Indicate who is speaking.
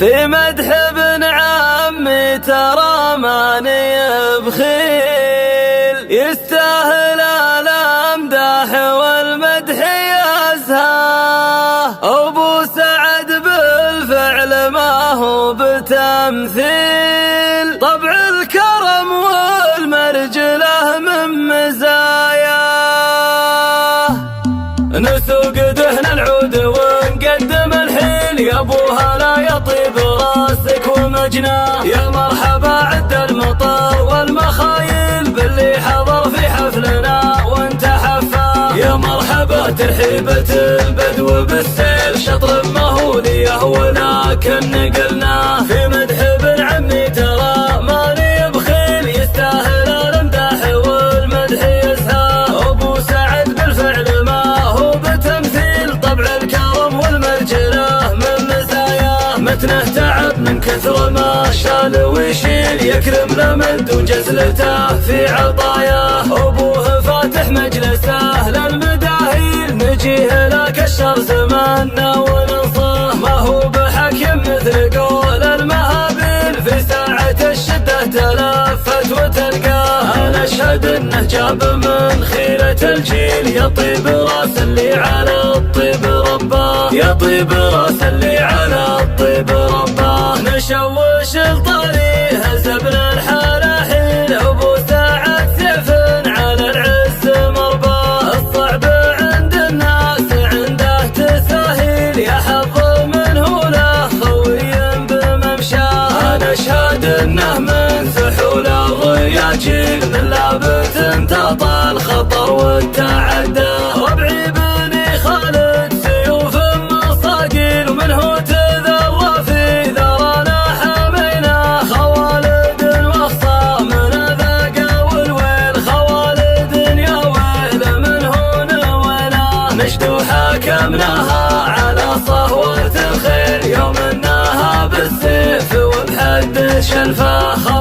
Speaker 1: في مدح ابن عمي ترى ماني بخيل، يستاهل الامداح والمدح يزهاه. ابو سعد بالفعل ما هو بتمثيل، طبع الكرم والمرجله من مزاياه. نسوق دهن العود ونقدم الحين، يا ابوها لا يطيب راسك ومجناه. يا مرحبا عد المطر والمخايل باللي حضر في حفلنا وانت حفاه. يا مرحبا ترحيبة البدو بالسيل، شطر مهوليه ولكن نقلناه. في مدح ابن عمي ترى ماني بخيل، يستاهل الامداح والمدح يزهاه. ابو سعد بالفعل ما هو بتمثيل، طبع الكرم والمرجله من مزاياه. متنه تعب من كثر ما شال ويشيل، يكرم لمد وجزلته في عطاياه. ابوه فاتح مجلسه للمداهيل، نجيه لك الشر زماننا وننصاه. ما هو بحكم مثل قول المهابيل، في ساعة الشدة تلفت وتلقاه. انا اشهد انه جاب من خيرة الجيل، يا طيب راس اللي على الطيب رباه. يا طيب راس اللي على الطيب رباه. نشوش الطريق هزبنا الحلاحيل، ابو سعد سيف على العز مرباه. الصعب عند الناس عنده تساهيل، يا حظ منه له خوي بممشاه. انا اشهد انه من سحول الرياجيل، من لابت انتطى الخطر والتعدى. ربعي بني خالد سيوف مصاقيل، ومنه تذرى في ذرانا حمينا. خوالد واخصى من ذاق والويل، خوالد يا ويل منه نوينا. نجد حاكمناها على صهوة الخيل، يوم انها بالسيف وبحد شلفه.